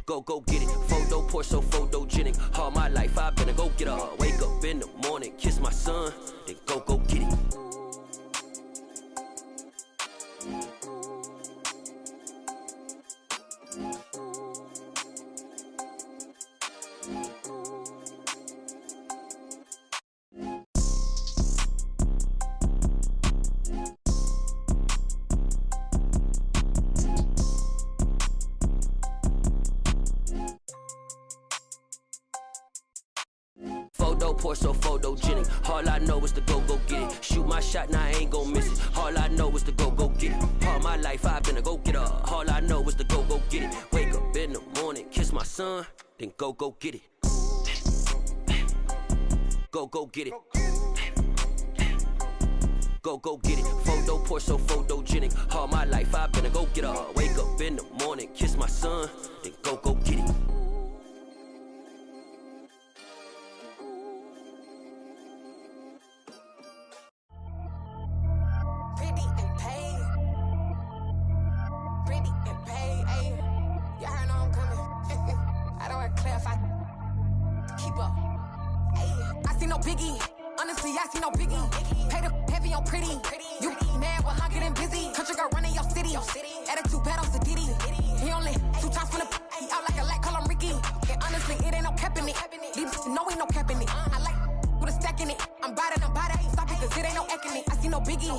Go get it. Photo poor, so photogenic. All my life I've been a go getter. Wake up in the morning, kiss my son, then go get it. Photo poor, so photogenic. All I know is to go get it. Shoot my shot, now I ain't gon' miss it. All I know is to go get it. All my life I've been a go getter. All I know is to go get it. Wake up in the morning, kiss my son, then go get it. Go get it. Go get it. Photo poor, so photogenic. All my life I've been a go getter. Wake up in the morning, kiss my son, then go get it. Honestly, I see no biggie. Pay the heavy on pretty. You mad while I'm getting busy. Country girl running your city. Attitude bad on Diddy. He only 2 times from the he out like a light, call him Ricky. And honestly, it ain't no cap in it. These know ain't no cap in it. I like with a stack in it. I'm by that, ain't stop it, cause it ain't no acting it. I see no biggie.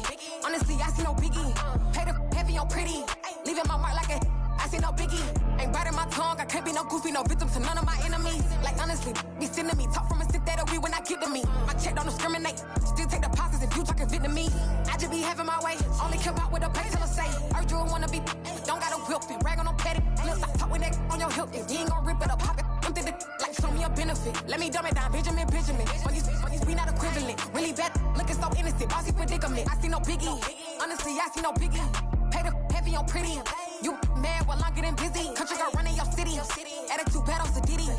Honestly, I see no biggie. Pay the heavy on pretty. Leaving my mark like a I see no biggie. Ain't biting my tongue, I can't be no goofy, no victim to none of my enemies. Like honestly, be sending me talk from a sit that we when I get to me. My check don't discriminate, still take deposits if you talking Vietnamese. I just be having my way, only care about what the pay tell us say. Urge you wanna be, don't got a whip and rag on no petty. Look like talk with that on your hip, if you ain't gon' rip it up, pop it. I'm thinking like show me a benefit. Let me dumb it down, Benjamin. When you we not equivalent, really bad, looking so innocent, bossy predicament. I see no biggie, honestly I see no biggie. Pay the heavy on pretty. You mad while I'm getting busy. Country girl running your city. Attitude bad on Diddy.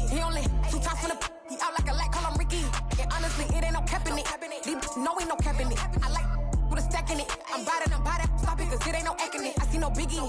He only 2 times from the he out like a light, call him Ricky. And honestly, it ain't no cap in it. These know ain't no cap in it. I like with a stack in it. I'm by that, stop it, cause it ain't no acting it. I see no biggie.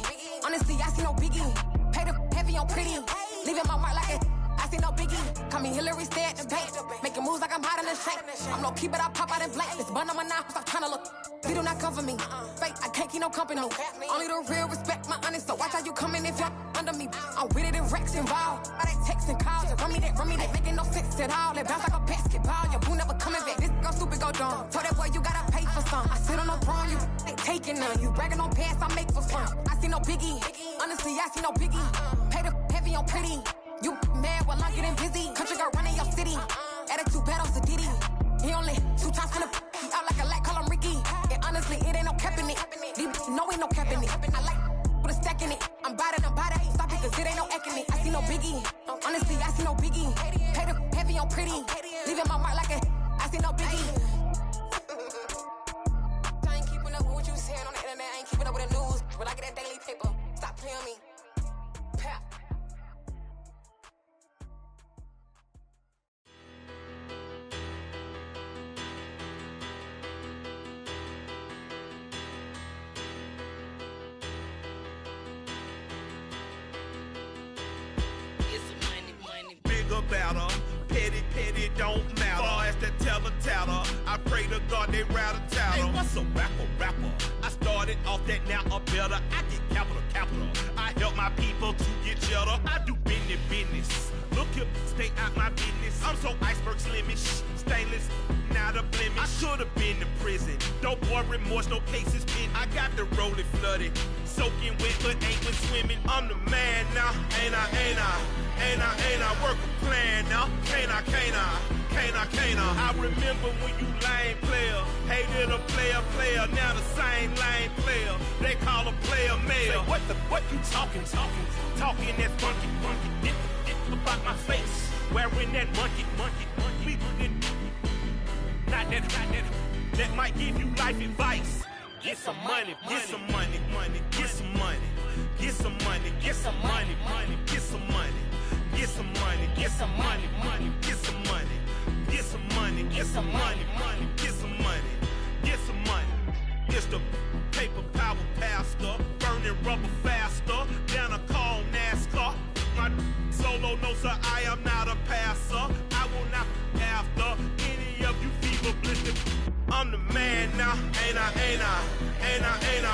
Honestly, I see no biggie. Pay the heavy on pretty. Leaving my mark like a I see no biggie. Call me Hillary, stay at the bank. Making moves like I'm hiding in shank. I'm low key, but I pop out in blank. This bun on my knife, stop trying to look. They do not cover me. Fake, I can't keep no company. Only the real respect my honest. So watch how you coming if you're under me. I'm with it and Rex involved. By that text and calls. Run me that. Making no sense at all. They bounce like a basketball. Your boo never coming back. This go stupid, go dumb. Told that boy you gotta pay for some. I sit on no throne, you ain't taking none. You bragging on pants, I make for fun. I see no biggie. Honestly, I see no biggie. Pay the heavy on pretty. You mad while I'm getting busy. Country girl running your city. Attitude bad on Diddy. He only 2 times from the he out like a light, call him Ricky. And honestly, it ain't no cap in it. These know ain't no cap in it. I like with a stack in it. I'm by that, ain't stop it, cause it ain't no acting it. I see no biggie. Honestly, I see no biggie. Pay the heavy on pretty. Leaving my mark like a I see no biggie. I ain't keeping up with what you saying on the internet. I ain't keeping up with the news. But I get that daily paper. Stop playing me. Pap. About her, petty, don't matter. Far as that teller, I pray to God they rattle tattle. Hey, what's a rapper? I started off that, now I'm better. I get capital. I help my people to get cheddar. I do business. Look here, stay out my business. I'm so iceberg slimish, stainless, not a blemish. I should've been to prison. No boy remorse, no cases pinned. I got the rolling flooded, soaking wet, but ain't been swimming. I'm the man now, ain't I work a plan now, can't I? I remember when you lame player, hated a player, now the same lame player, they call a player mayor. Say, what you talking that funky, get about my face, wearing that monkey, we didn't, not that might give you life advice. Get some money, get some money, get some money, get some money, get some money, get some money. Get some money, get some money, get some money, get some money, get some money, get some money, get some money. It's the paper power pastor, burning rubber faster, down a call NASCAR. My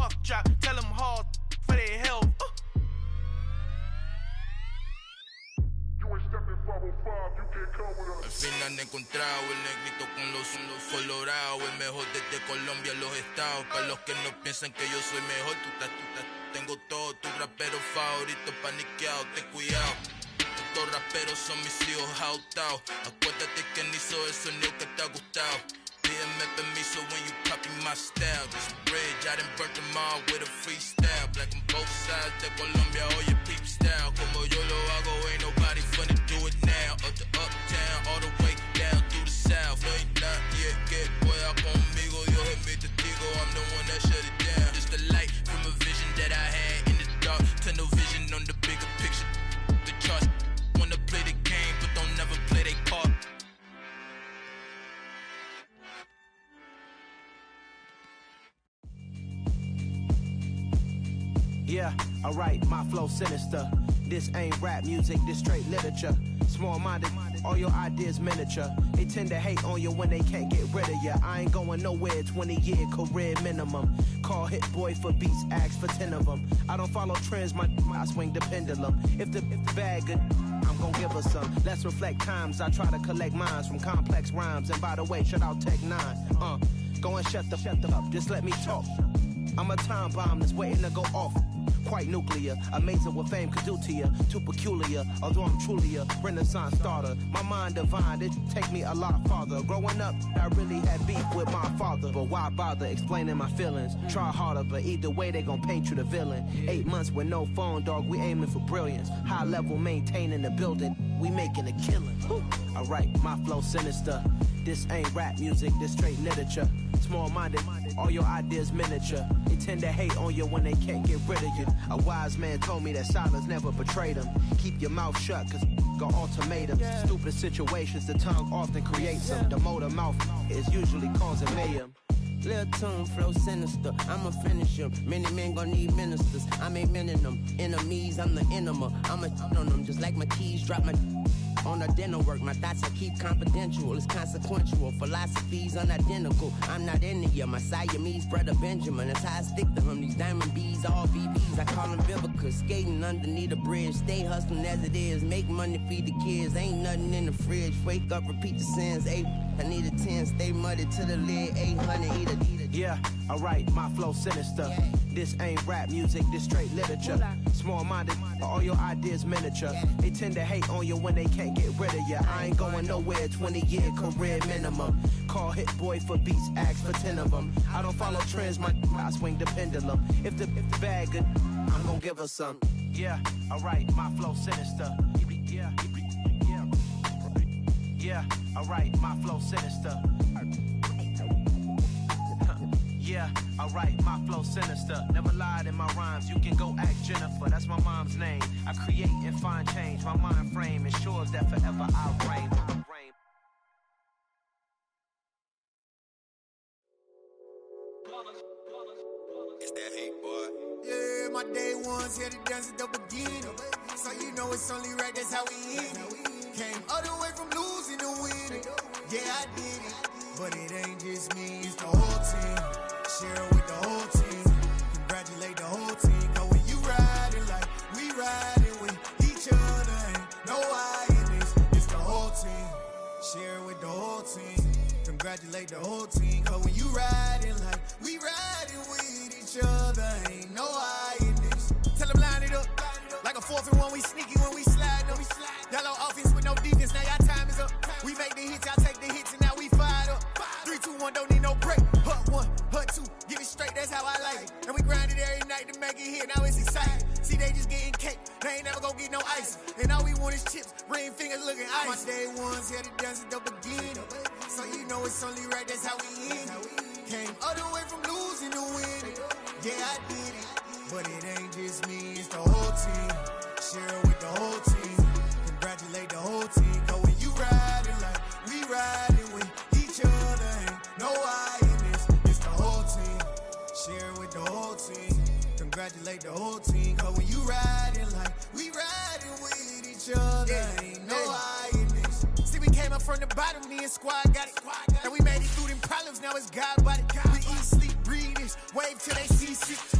cough drop. Tell them hard for their health. Al fin han encontrado el negrito con los colorados, el mejor desde Colombia, los estados. Para los que no piensan que yo soy mejor, tengo todo, tu rapero favorito paniqueado, ten cuidado. Estos raperos son mis hijos jautados. Acuérdate que ni hizo el sonido que te ha gustado. Pídeme permiso when you copy my style. This bridge, I done burnt them all with a freestyle. Black on both sides de Colombia, oye peep style. Como yo lo hago, ain't nobody funny do it now. Up to uptown, all the way down through the south. No hay nadie que pueda conmigo, Dios es mi testigo. I'm the one that shut it down. Just a light from a vision that I had in the dark. Tunnel vision on the bigger picture. The charts wanna play the game, but don't never play their part. Yeah, alright, my flow sinister. This ain't rap music, this straight literature. Small-minded, all your ideas miniature. They tend to hate on you when they can't get rid of you. I ain't going nowhere, 20-year career minimum. Call Hit Boy for beats, ask for 10 of them. I don't follow trends, I swing the pendulum. If the bag good, I'm gon' give her some. Let's reflect times, I try to collect minds from complex rhymes. And by the way, shout out Tech 9. Go and shut the up, just let me talk. I'm a time bomb that's waiting to go off. Quite nuclear, amazing what fame could do to you. Too peculiar, although I'm truly a renaissance starter. My mind divine, it take me a lot farther. Growing up, I really had beef with my father. But why bother explaining my feelings? Try harder, but either way they gon' paint you the villain. 8 months with no phone, dog, we aiming for brilliance. High level maintaining the building, we making a killing. Alright, my flow sinister. This ain't rap music, this straight literature. Small-minded, all your ideas miniature. They tend to hate on you when they can't get rid of you. A wise man told me that silence never betrayed him. Keep your mouth shut, cause got ultimatums. Stupid situations, the tongue often creates them. The motor mouth is usually causing mayhem. Lil' tune, flow sinister, I'ma finish him. Many men gon' need ministers, I ain't many them. Enemies, I'm the enema, I'ma on them. Just like my keys, drop my on the dinner work. My thoughts I keep confidential, it's consequential. Philosophies unidentical, I'm not into ya. My Siamese brother Benjamin, that's how I stick to him. These diamond bees, all VBs, I call them Vivica. Skating underneath a bridge, stay hustling as it is. Make money, feed the kids, ain't nothing in the fridge. Wake up, repeat the sins, I need a 10, stay muddy to the lid, 800, eat a. Yeah, alright, my flow sinister. This ain't rap music, this straight literature. Small-minded, all your ideas miniature. They tend to hate on you when they can't get rid of you. I ain't going nowhere, 20-year career minimum. Call Hit Boy for beats, ask for 10 of them. I don't follow trends, I swing the pendulum. If the bag good, I'm gon' give her some. Yeah, alright, my flow sinister. Yeah, alright, my flow sinister. Yeah, alright, my flow sinister. Never lied in my rhymes, you can go ask Jennifer. That's my mom's name. I create and find change. My mind frame ensures that forever I'll reign. It's that hate, boy. Yeah, my day ones here to dance at the beginning. So you know it's only right, that's how we end it. Came all the way from losing to winning. Yeah, I did it. But it ain't just me, it's the whole team. Share with the whole team. Congratulate the whole team. Cause when you riding like we riding with each other, ain't no I in this. It's the whole team. Share with the whole team. Congratulate the whole team. Cause when you riding like we riding with each other, ain't no I in this. Tell them line it up. Like a 4th and 1, we sneaky when we slide them. Yellow offense with no defense, now y'all time is up. We make the hits, y'all take the hits, and now we fired up. 3, 2, 1, don't need no break. Hut 1, hut 2, give it straight, that's how I like it. And we grind it every night to make it hit, now it's exciting. See, they just getting cake, they ain't never gonna get no ice. And all we want is chips, ring fingers looking ice. My day ones here to dance at the beginning. So you know it's only right, that's how we end it. Came all the way from losing to winning. Yeah, I did it. But it ain't just me, it's the whole team. Share with the whole team. Congratulate the whole team. Cause when you riding like we riding with each other, ain't no I in this. It's the whole team. Share with the whole team. Congratulate the whole team. Cause when you riding like we riding with each other, ain't no I in this. See, we came up from the bottom, me and squad got it. And we made it through them problems, now it's God body. We eat, sleep, breathe this. Wave till they see shit.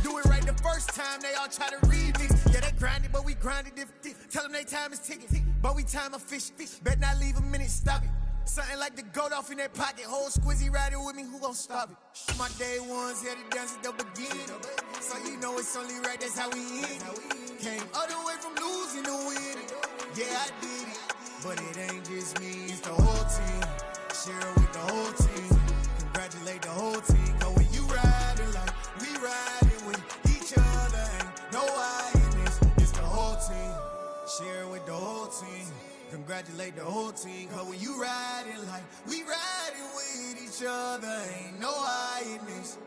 time, they all try to remix. Yeah, they grinded, but we grinded different. Tell them they time is ticking, but we time a fish. Bet not leave a minute, stop it. Something like the goat off in their pocket. Whole squizzy riding with me, who gon' stop it? My day ones here to dance at the beginning. So you know it's only right, that's how we end. Came all the way from losing to winning. Yeah, I did it, but it ain't just me, it's the whole team. Share it with the whole team. Congratulate the whole team. Cause when you riding like we riding with each other, ain't no I in this, it's the whole team. Share it with the whole team. Congratulate the whole team. Cause when you riding like we riding with each other, ain't no I in this.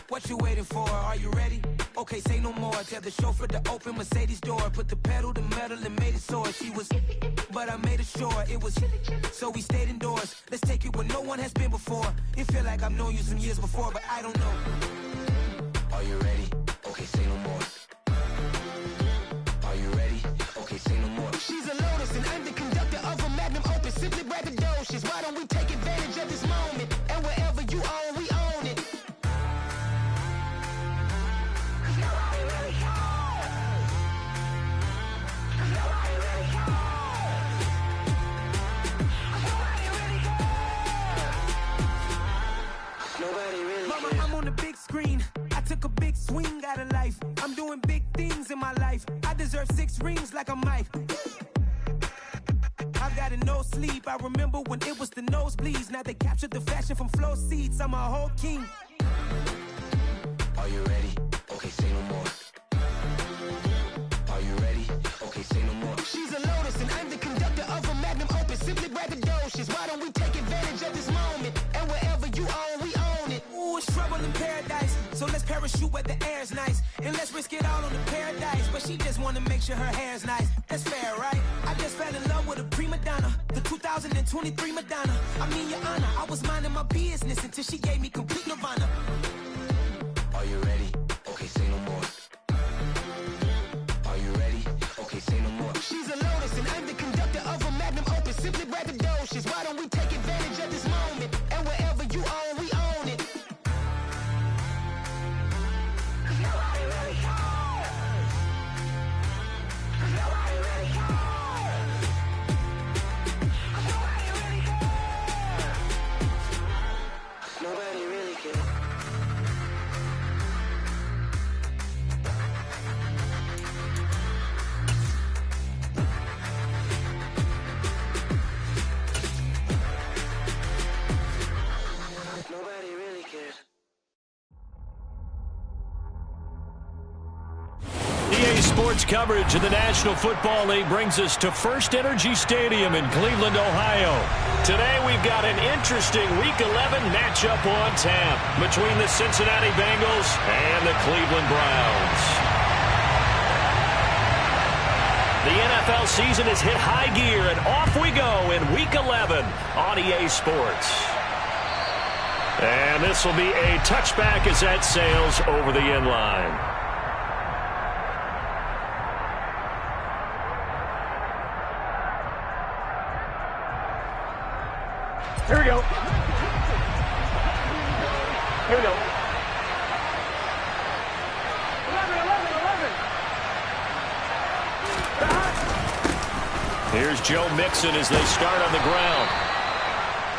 What you waiting for? Are you ready? Okay, say no more. Tell the chauffeur to open Mercedes door. Put the pedal to metal and made it soar. She was, but I made it sure it was. So we stayed indoors. Let's take it where no one has been before. It feel like I've known you some years before, but I don't know. Are you ready? Okay, say no more. Are you ready? Okay, say no more. She's a Lotus and I'm the conductor of a Magnum Opus. Simply braggadocious. Why don't we take advantage of this moment? And wherever you own, we own it. Mama, I'm on the big screen. I took a big swing out of life. I'm doing big things in my life. I deserve 6 rings like a Mike. I've got no sleep. I remember when it was the nosebleeds. Now they captured the fashion from flow seats. I'm a whole king. Are you ready? Okay, say no more. Are you ready? Okay, say no more. She's a Lotus and I'm the conductor of a Magnum Opus. Simply braggadocious. Why don't we take advantage of this moment? And wherever you own, we own it. Ooh, it's trouble in paradise. So let's parachute where the air's nice. And let's risk it all on the paradise. But she just wanna make sure her hair's nice. That's fair, right? I just fell in love with a prima donna. The 2023 Madonna. I mean, your honor, I was minding my business until she gave me complete nirvana. Are you ready? Okay, say no more. Are you ready? Okay, say no more. She's a Lotus and I'm the conductor of a Magnum Opus. Simply braggadocious. Why don't we take advantage of this moment? And wherever you own, we own it. Nobody really cares. Nobody really cares. Nobody really cares. Nobody really cares. Nobody really cares. EA Sports coverage of the National Football League brings us to First Energy Stadium in Cleveland, Ohio. Today we've got an interesting Week 11 matchup on tap between the Cincinnati Bengals and the Cleveland Browns. The NFL season has hit high gear, and off we go in Week 11 on EA Sports. And this will be a touchback as that sails over the end line. Here we go. Here we go. 11. Here's Joe Mixon as they start on the ground.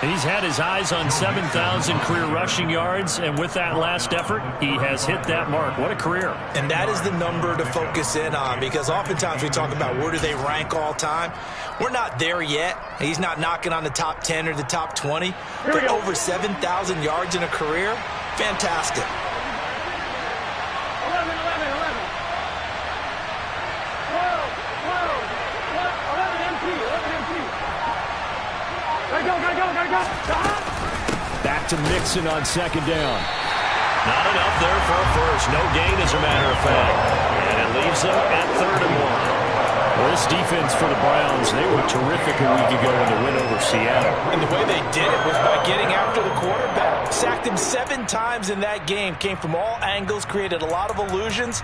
He's had his eyes on 7,000 career rushing yards, and with that last effort, he has hit that mark. What a career. And that is the number to focus in on, because oftentimes we talk about where do they rank all time. We're not there yet. He's not knocking on the top 10 or the top 20, but over 7,000 yards in a career, fantastic. 11. 12. 11 MP. Back to Mixon on second down. Not enough there for a first. No gain, as a matter of fact. And it leaves them at 3rd and 1. Well, this defense for the Browns, they were terrific a week ago in the win over Seattle. And the way they did it was by getting after the quarterback. Sacked him 7 times in that game. Came from all angles, created a lot of illusions,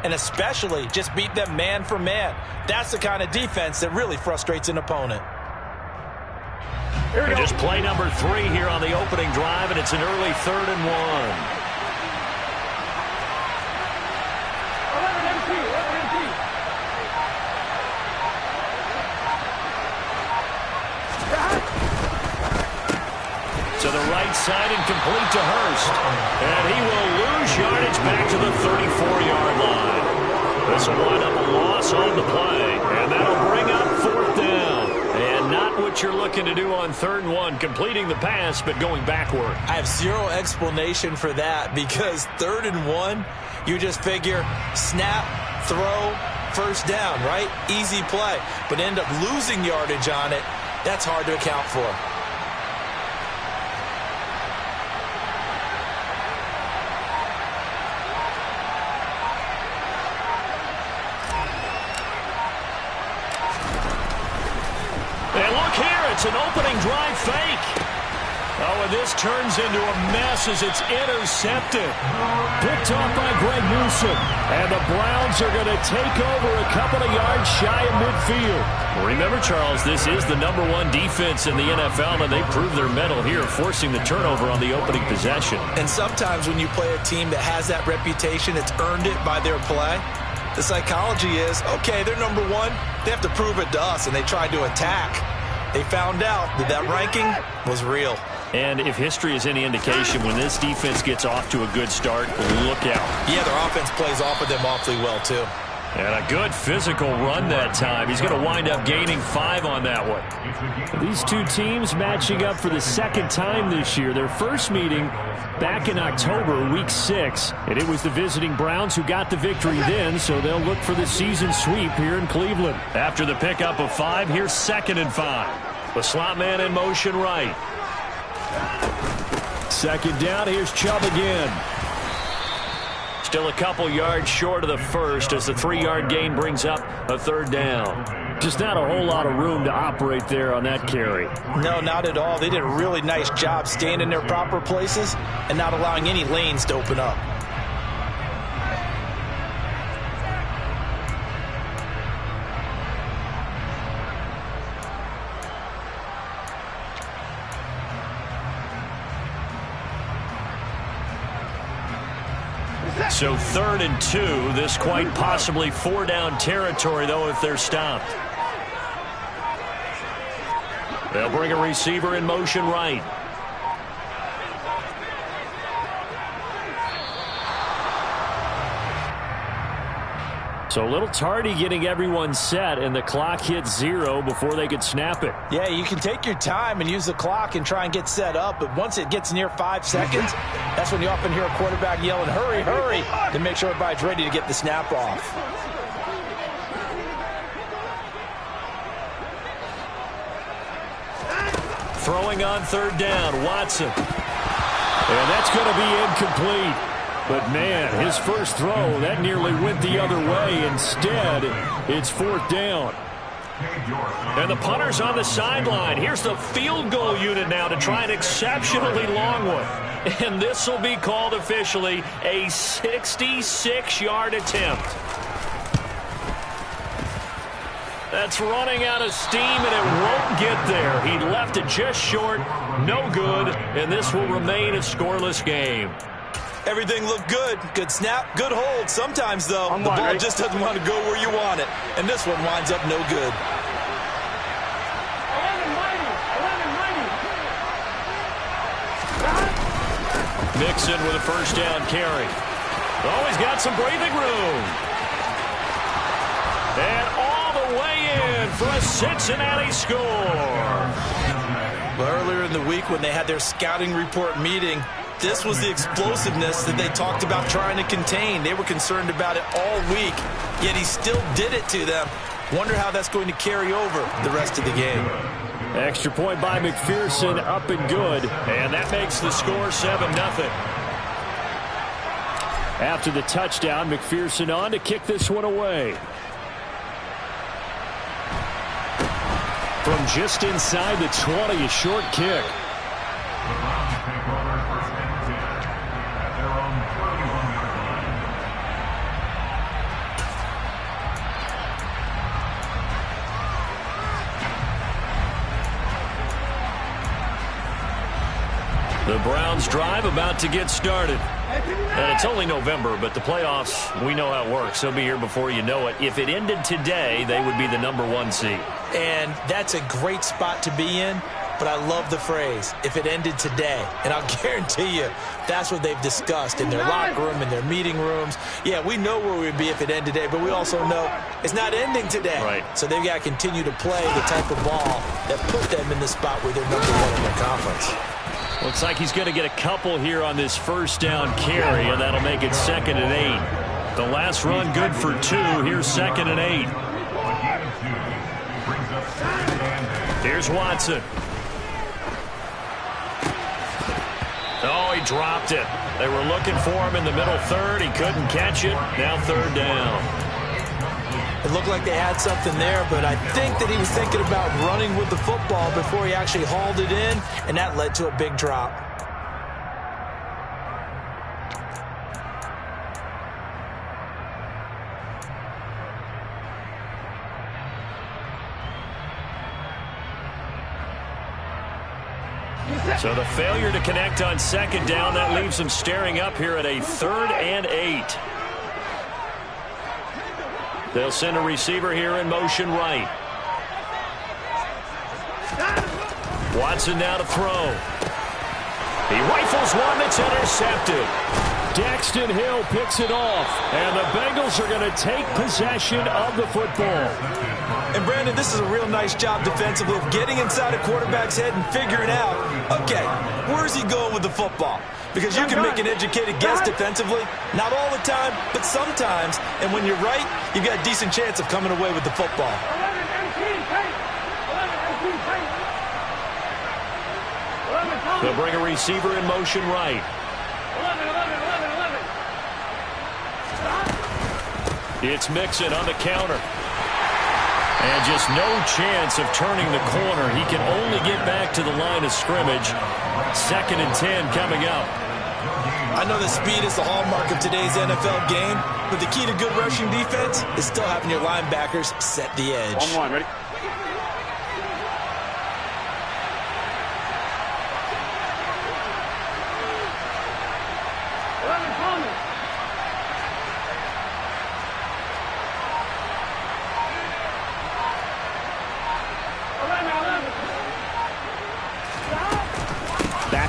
and especially just beat them man for man. That's the kind of defense that really frustrates an opponent. And just play number 3 here on the opening drive, and it's an early 3rd and 1. To the right side and complete to Hurst. And he will lose yardage back to the 34-yard line. This will wind up a loss on the play. And that'll bring up 4th down. And not what you're looking to do on 3rd and 1, completing the pass, but going backward. I have zero explanation for that because 3rd and 1, you just figure snap, throw, first down, right? Easy play. But end up losing yardage on it. That's hard to account for. It's an opening drive fake. Oh, and this turns into a mess as it's intercepted. Picked off by Greg Newsome. And the Browns are going to take over a couple of yards shy of midfield. Remember, Charles, this is the #1 defense in the NFL, and they proved their mettle here, forcing the turnover on the opening possession. And sometimes when you play a team that has that reputation, it's earned it by their play. The psychology is, okay, they're #1. They have to prove it to us, and they tried to attack. They found out that that ranking was real. And if history is any indication, when this defense gets off to a good start, look out. Yeah, their offense plays off of them awfully well, too. And a good physical run that time. He's going to wind up gaining 5 on that one. These two teams matching up for the 2nd time this year. Their first meeting back in October, week 6. And it was the visiting Browns who got the victory then, so they'll look for the season sweep here in Cleveland. After the pickup of 5, here's 2nd and 5. The slot man in motion right. 2nd down, here's Chubb again. Still a couple yards short of the first as the 3-yard gain brings up a 3rd down. Just not a whole lot of room to operate there on that carry. No, not at all. They did a really nice job staying in their proper places and not allowing any lanes to open up. So 3rd and 2, this quite possibly 4-down territory, though, if they're stopped. They'll bring a receiver in motion right. So a little tardy getting everyone set, and the clock hits 0 before they could snap it. Yeah, you can take your time and use the clock and try and get set up, but once it gets near 5 seconds, that's when you often hear a quarterback yelling, hurry, hurry, to make sure everybody's ready to get the snap off. Throwing on 3rd down, Watson. And that's going to be incomplete. But, man, his first throw, that nearly went the other way. Instead, it's 4th down. And the punter's on the sideline. Here's the field goal unit now to try an exceptionally long one. And this will be called officially a 66-yard attempt. That's running out of steam, and it won't get there. He left it just short, no good, and this will remain a scoreless game. Everything looked good. Good snap, good hold. Sometimes, though, the ball just doesn't want to go where you want it. And this one winds up no good. Mixon with a 1st down carry. Oh, he's got some breathing room. And all the way in for a Cincinnati score. Well, earlier in the week when they had their scouting report meeting, this was the explosiveness that they talked about trying to contain. They were concerned about it all week, yet he still did it to them. Wonder how that's going to carry over the rest of the game. Extra point by McPherson, up and good. And that makes the score 7-0. After the touchdown, McPherson on to kick this one away. From just inside the 20, a short kick. The Browns drive about to get started. And it's only November, but the playoffs, we know how it works. They'll be here before you know it. If it ended today, they would be the #1 seed. And that's a great spot to be in, but I love the phrase, if it ended today. And I'll guarantee you, that's what they've discussed in their locker room, in their meeting rooms. Yeah, we know where we'd be if it ended today, but we also know it's not ending today. Right. So they've got to continue to play the type of ball that put them in the spot where they're #1 in their conference. Looks like he's going to get a couple here on this first down carry, and that'll make it 2nd and 8. The last run good for 2. Here's 2nd and 8. Here's Watson. Oh, he dropped it. They were looking for him in the middle third. He couldn't catch it. Now 3rd down. It looked like they had something there, but I think that he was thinking about running with the football before he actually hauled it in, and that led to a big drop. So the failure to connect on 2nd down, that leaves them staring up here at a 3rd and 8. They'll send a receiver here in motion right. Watson now to throw. He rifles one that's intercepted. Daxton Hill picks it off, and the Bengals are going to take possession of the football. And Brandon, this is a real nice job defensively of getting inside a quarterback's head and figuring out, okay, where's he going with the football? Because you can make an educated guess defensively, not all the time, but sometimes, and when you're right, you've got a decent chance of coming away with the football. They'll bring a receiver in motion right. It's Mixon on the counter. And just no chance of turning the corner. He can only get back to the line of scrimmage. 2nd and 10 coming up. I know that speed is the hallmark of today's NFL game, but the key to good rushing defense is still having your linebackers set the edge. 1-1, ready?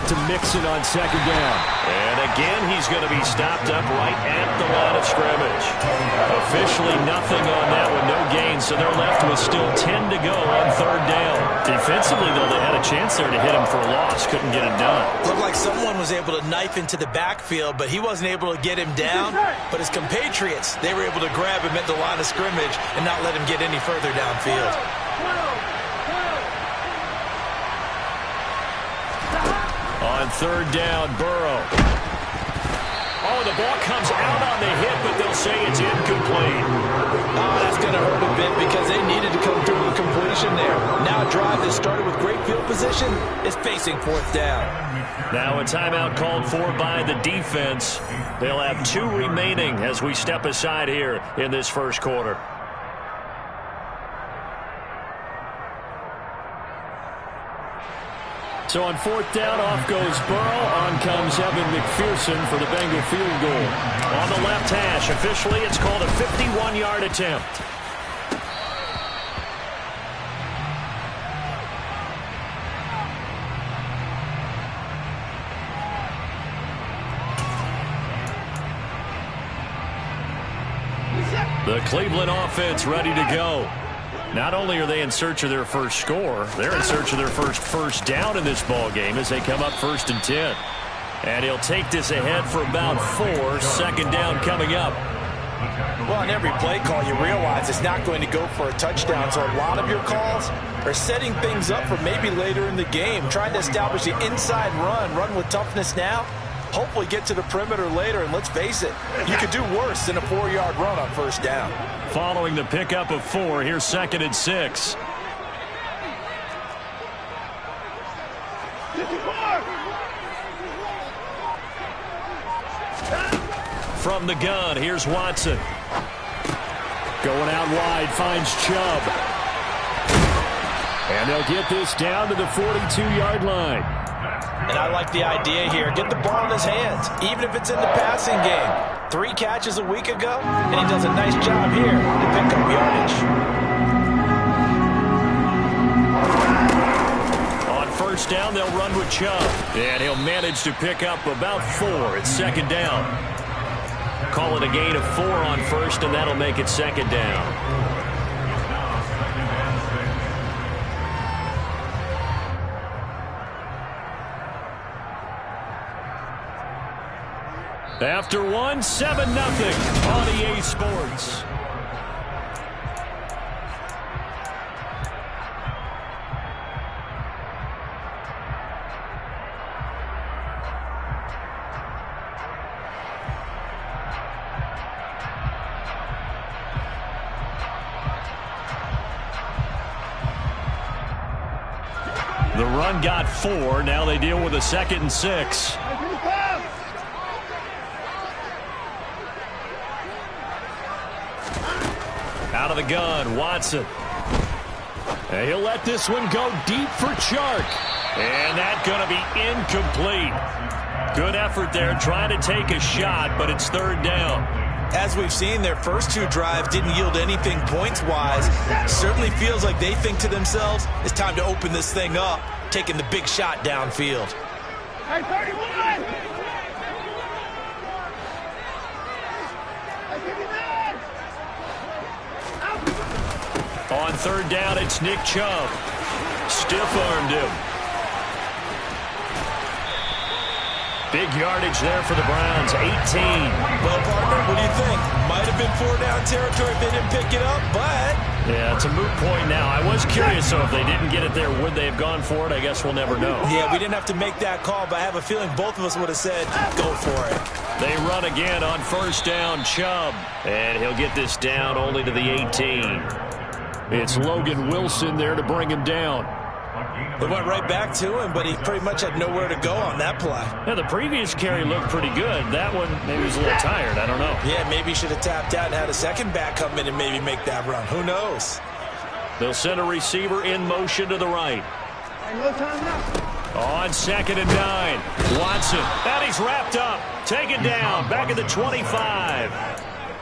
To Mixon on 2nd down. And again, he's going to be stopped up right at the line of scrimmage. Officially nothing on that one, no gain, so they're left with still 10 to go on 3rd down. Defensively, though, they had a chance there to hit him for a loss. Couldn't get it done. Looked like someone was able to knife into the backfield, but he wasn't able to get him down. But his compatriots, they were able to grab him at the line of scrimmage and not let him get any further downfield. On 3rd down, Burrow. Oh, the ball comes out on the hit, but they'll say it's incomplete. Oh, that's going to hurt a bit because they needed to come through with completion there. Now a drive that started with great field position is facing 4th down. Now a timeout called for by the defense. They'll have 2 remaining as we step aside here in this first quarter. So on 4th down, off goes Burrow. On comes Evan McPherson for the Bengal field goal. On the left hash, officially it's called a 51-yard attempt. The Cleveland offense ready to go. Not only are they in search of their first score, they're in search of their first down in this ball game as they come up 1st and 10. And he'll take this ahead for about 4. 2nd down coming up. Well, on every play call, you realize it's not going to go for a touchdown, so a lot of your calls are setting things up for maybe later in the game, trying to establish the inside run with toughness now, hopefully get to the perimeter later, and let's face it, you could do worse than a 4-yard run on first down. Following the pickup of 4, here's 2nd and 6. From the gun, here's Watson. Going out wide, finds Chubb. And they'll get this down to the 42-yard line. And I like the idea here. Get the ball in his hands, even if it's in the passing game. 3 catches a week ago, and he does a nice job here to pick up yardage. On first down, they'll run with Chubb. And he'll manage to pick up about 4. It's 2nd down. Call it a gain of 4 on first, and that'll make it 2nd down. After 1, 7-0 on EA Sports. The run got 4. Now they deal with a 2nd and 6. Out of the gun, Watson. And he'll let this one go deep for Chark. And that's going to be incomplete. Good effort there, trying to take a shot, but it's 3rd down. As we've seen, their first 2 drives didn't yield anything points-wise. Certainly feels like they think to themselves, it's time to open this thing up, taking the big shot downfield. Hey, 31! On 3rd down, it's Nick Chubb. Stiff-armed him. Big yardage there for the Browns, 18. Well, partner, what do you think? Might have been 4-down territory if they didn't pick it up, but... Yeah, it's a moot point now. I was curious, so if they didn't get it there, would they have gone for it? I guess we'll never know. Yeah, we didn't have to make that call, but I have a feeling both of us would have said, go for it. They run again on first down, Chubb. And he'll get this down only to the 18. It's Logan Wilson there to bring him down. They went right back to him, but he pretty much had nowhere to go on that play. Yeah, the previous carry looked pretty good. That one, maybe was a little tired. I don't know. Yeah, maybe he should have tapped out and had a second back come in and maybe make that run. Who knows? They'll send a receiver in motion to the right. No time now. On 2nd and 9, Watson. And he's wrapped up. Taken down. Back at the 25.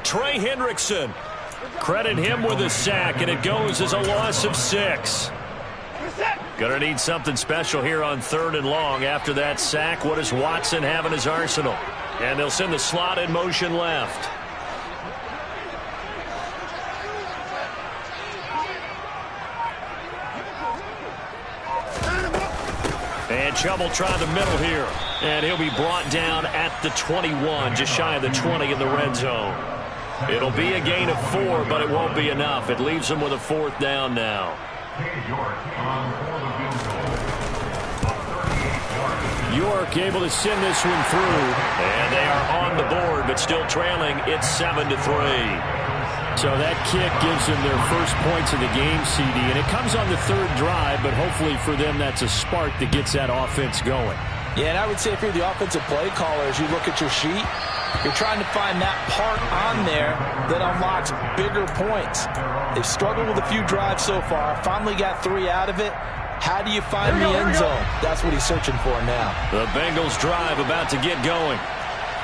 Trey Hendrickson. Credit him with a sack, and it goes as a loss of 6. Gonna need something special here on 3rd and long. After that sack, what does Watson have in his arsenal? And they'll send the slot in motion left. And Chubb will try the middle here. And he'll be brought down at the 21, just shy of the 20 in the red zone. It'll be a gain of 4, but it won't be enough. It leaves them with a 4th down now. York able to send this one through. And they are on the board, but still trailing. It's 7-3. So that kick gives them their first points of the game, CD. And it comes on the 3rd drive, but hopefully for them that's a spark that gets that offense going. Yeah, and I would say if you're the offensive play caller, as you look at your sheet, you're trying to find that part on there that unlocks bigger points. They've struggled with a few drives so far. Finally got 3 out of it. How do you find the end zone? That's what he's searching for now. The Bengals drive about to get going.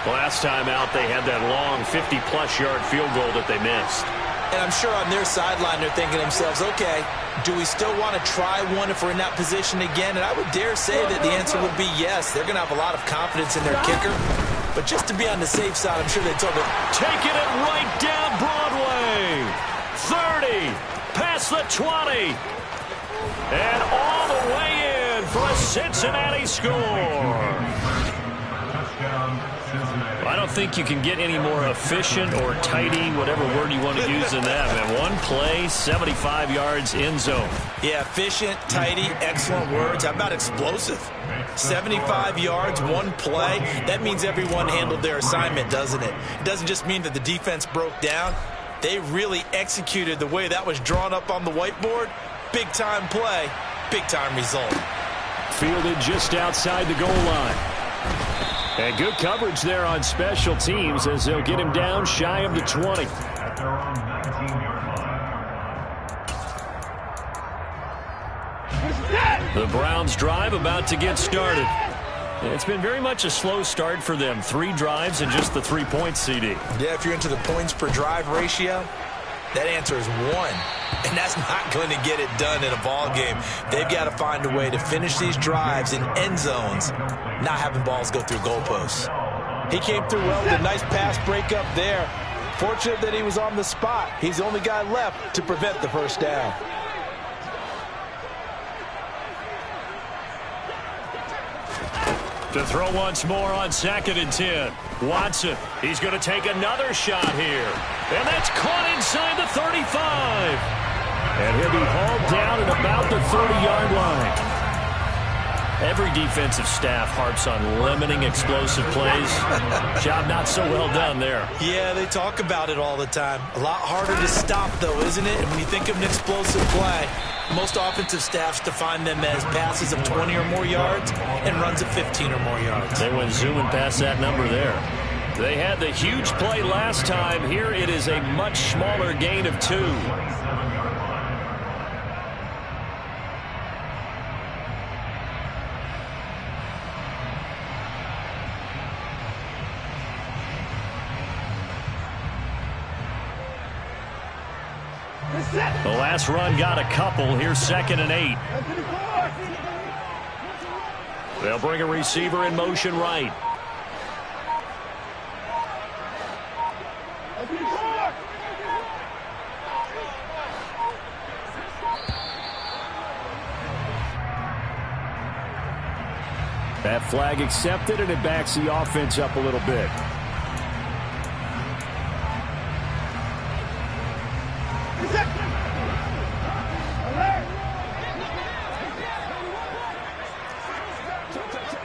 Last time out, they had that long 50-plus yard field goal that they missed. And I'm sure on their sideline they're thinking to themselves, okay, do we still want to try one if we're in that position again? And I would dare say that the answer would be yes. They're going to have a lot of confidence in their kicker. But just to be on the safe side, I'm sure they told him. Taking it right down Broadway. 30, past the 20. And all the way in for a Cincinnati score. I don't don't think you can get any more efficient or tidy, whatever word you want to use in that, man. One play, 75 yards, end zone. Yeah, efficient, tidy, excellent words. How about explosive? 75 yards, one play. That means everyone handled their assignment, doesn't it? It doesn't just mean that the defense broke down. They really executed the way that was drawn up on the whiteboard. Big-time play, big-time result. Fielded just outside the goal line. And good coverage there on special teams as they'll get him down shy of the 20. The Browns drive about to get started. It's been very much a slow start for them. 3 drives and just the 3 points, CD. Yeah, if you're into the points per drive ratio, that answer is 1. And that's not going to get it done in a ball game. They've got to find a way to finish these drives in end zones, not having balls go through goalposts. He came through well with a nice pass breakup there. Fortunate that he was on the spot. He's the only guy left to prevent the first down. To throw once more on 2nd and 10. Watson, he's going to take another shot here. And that's caught inside the 35. And he'll be hauled down at about the 30-yard line. Every defensive staff harps on limiting explosive plays. Job not so well done there. Yeah, they talk about it all the time. A lot harder to stop, though, isn't it? And when you think of an explosive play, most offensive staffs define them as passes of 20 or more yards and runs of 15 or more yards. They went zooming past that number there. They had the huge play last time. Here it is a much smaller gain of 2. The last run got a couple. Here's 2nd and 8. They'll bring a receiver in motion right. That flag accepted, and it backs the offense up a little bit.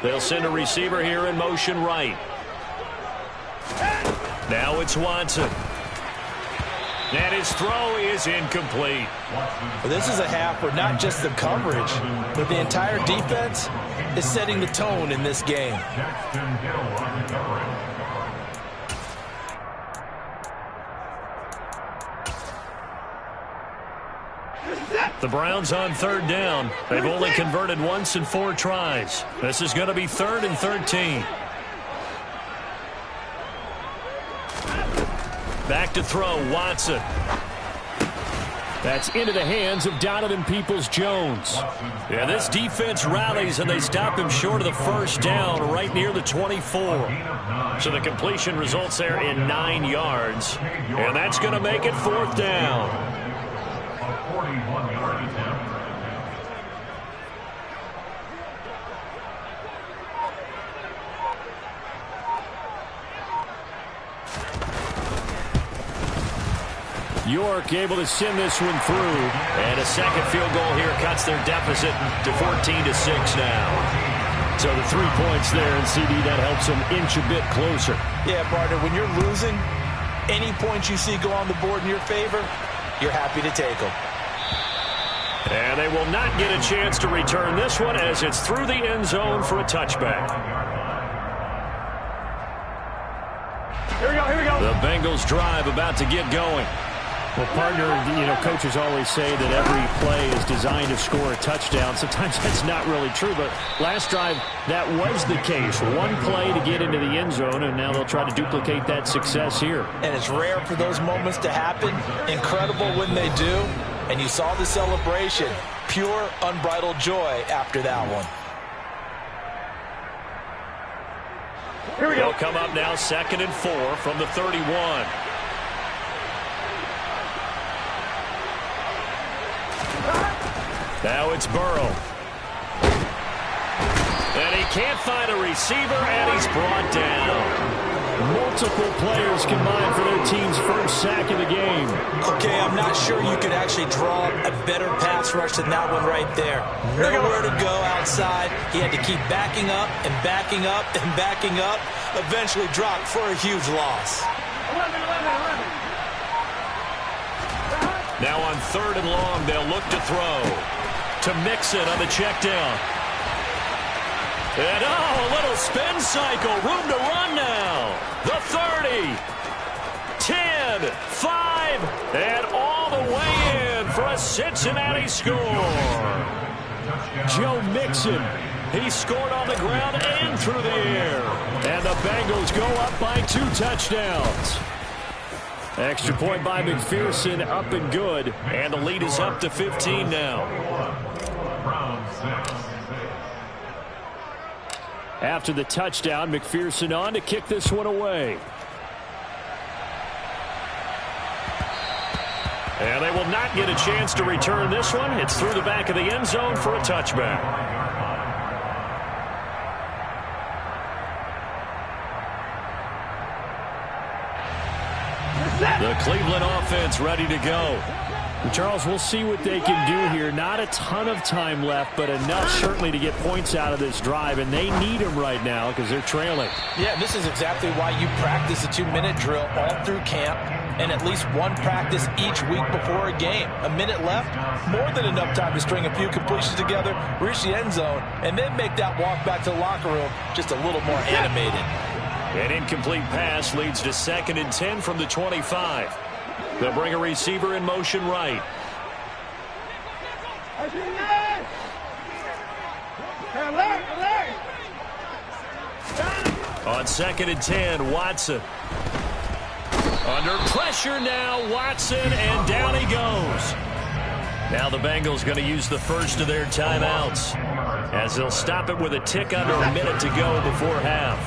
They'll send a receiver here in motion right. Now it's Watson. And his throw is incomplete. Well, this is a half where not just the coverage, but the entire defense is setting the tone in this game. The Browns on 3rd down. They've only converted once in 4 tries. This is going to be 3rd and 13. Back to throw, Watson. That's into the hands of Donovan Peoples-Jones. Yeah, this defense rallies, and they stop him short of the first down right near the 24. So the completion results there in 9 yards. And that's going to make it 4th down. York able to send this one through. And a second field goal here cuts their deficit to 14-6 now. So the 3 points there, and CD, that helps them inch a bit closer. Yeah, partner, when you're losing, any points you see go on the board in your favor, you're happy to take them. And they will not get a chance to return this one as it's through the end zone for a touchback. Here we go, here we go. The Bengals drive about to get going. Well, partner, coaches always say that every play is designed to score a touchdown. Sometimes that's not really true, but last drive, that was the case. One play to get into the end zone, and now they'll try to duplicate that success here. And it's rare for those moments to happen. Incredible when they do. And you saw the celebration. Pure, unbridled joy after that one. Here we go. They'll come up now 2nd and 4 from the 31. Now it's Burrow. And he can't find a receiver, and he's brought down. Multiple players combined for their team's first sack of the game. Okay, I'm not sure you could actually draw a better pass rush than that one right there. Nowhere to go outside. He had to keep backing up and backing up and backing up. Eventually dropped for a huge loss. Now on 3rd and long, they'll look to throw. To Mixon on the check down. And a little spin cycle. Room to run now. The 30. 10. 5. And all the way in for a Cincinnati score. Joe Mixon. He scored on the ground and through the air. And the Bengals go up by 2 touchdowns. Extra point by McPherson, up and good. And the lead is up to 15 now. After the touchdown, McPherson on to kick this one away. And they will not get a chance to return this one. It's through the back of the end zone for a touchback. The Cleveland offense ready to go. Charles, we'll see what they can do here. Not a ton of time left, but enough certainly to get points out of this drive, and they need them right now because they're trailing. Yeah, this is exactly why you practice a 2-minute drill all through camp and at least one practice each week before a game. A minute left, more than enough time to string a few completions together, reach the end zone, and then make that walk back to the locker room just a little more animated. An incomplete pass leads to 2nd and 10 from the 25. They'll bring a receiver in motion right. On 2nd and 10, Watson. Under pressure now, Watson, and down he goes. Now the Bengals going to use the first of their timeouts, as they'll stop it with a tick under a minute to go before half.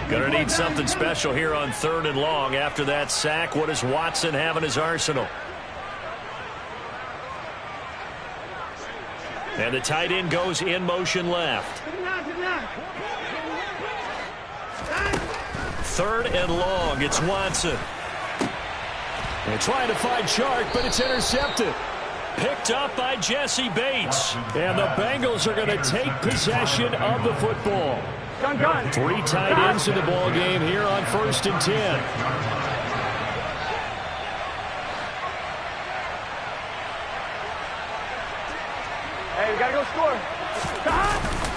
Going to need something special here on 3rd and long. After that sack, what does Watson have in his arsenal? And the tight end goes in motion left. 3rd and long, it's Watson. And trying to find Chark, but it's intercepted. Picked up by Jesse Bates. And the Bengals are going to take possession of the football. 3 tight ends in the ball game here on 1st and 10. Hey, we gotta go score.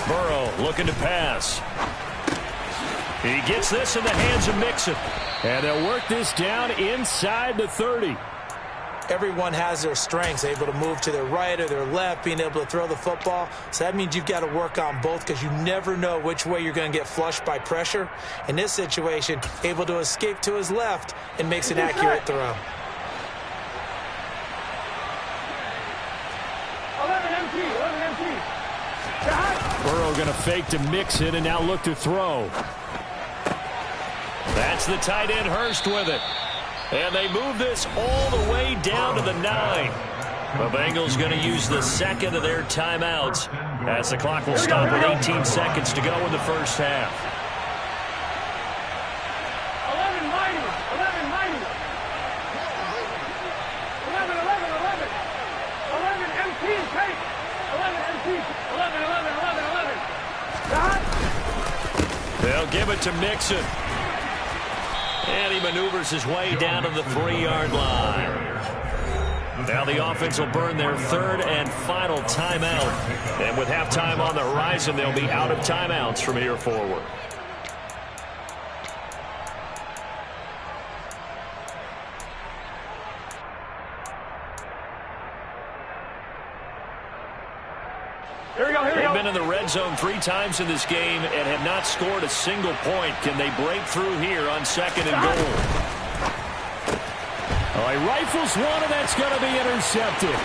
Burrow looking to pass. He gets this in the hands of Mixon. And they'll work this down inside the 30. Everyone has their strengths, able to move to their right or their left, being able to throw the football. So that means you've got to work on both because you never know which way you're going to get flushed by pressure. In this situation, able to escape to his left and makes an accurate throw. 11 empty. Burrow going to fake to Mixon and now look to throw. That's the tight end Hurst with it. And they move this all the way down to the 9. The Bengals going to use the 2nd of their timeouts as the clock will stop with 18 seconds to go in the first half. 11 mighty. 11 empty. Take. 11 empty. 11. They'll give it to Mixon. And he maneuvers his way down to the 3-yard line. Now the offense will burn their 3rd and final timeout. And with halftime on the horizon, they'll be out of timeouts from here forward. They've been in the red zone 3 times in this game and have not scored a single point. Can they break through here on 2nd and goal? Oh, he rifles one, and that's going to be intercepted.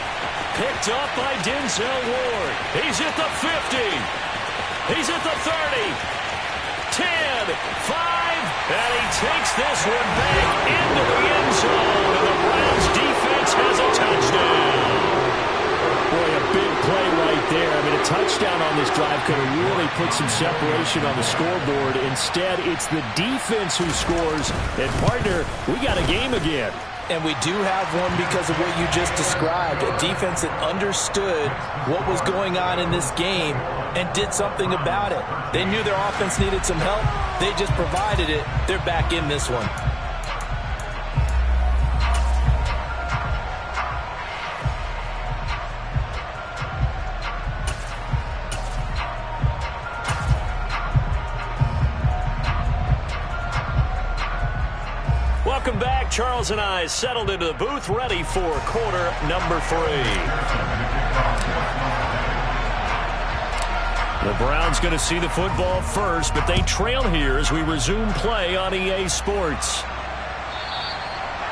Picked up by Denzel Ward. He's at the 50. He's at the 30. 10, 5, and he takes this one back into the end zone. And the Browns defense has a touchdown. Boy, a big play right there. I mean, a touchdown on this drive could have really put some separation on the scoreboard. Instead, it's the defense who scores. And, partner, we got a game again. And we do have one because of what you just described, a defense that understood what was going on in this game and did something about it. They knew their offense needed some help. They just provided it. They're back in this one. Welcome back. Charles and I settled into the booth, ready for quarter number 3. The Browns going to see the football first, but they trail here as we resume play on EA Sports.